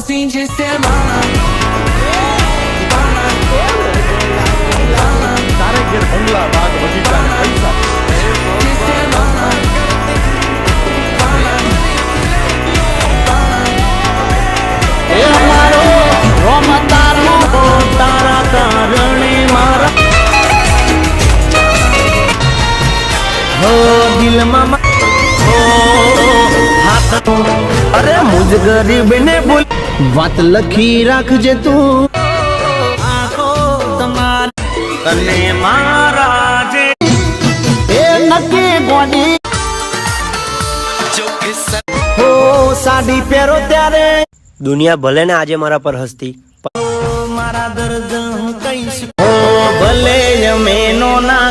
fim de semana. તારે ઘેર બંગલા બાગ બગીચા ને પૈસા De semana. એ મારો રોમ તારો તારા કારણે મારા હો દિલમાં હો હાથ અરે મુજ ગરીબ ને બોલ વાત લખી રાખજે તું આખો તમાર તને મારા જે એ નક્કી ગોડી હો સાડી પહેરો ત્યારે દુનિયા ભલે ને આજે મારા પર હસતી મારા દર્દ હું કહીશ હો ભલે યમેનો ના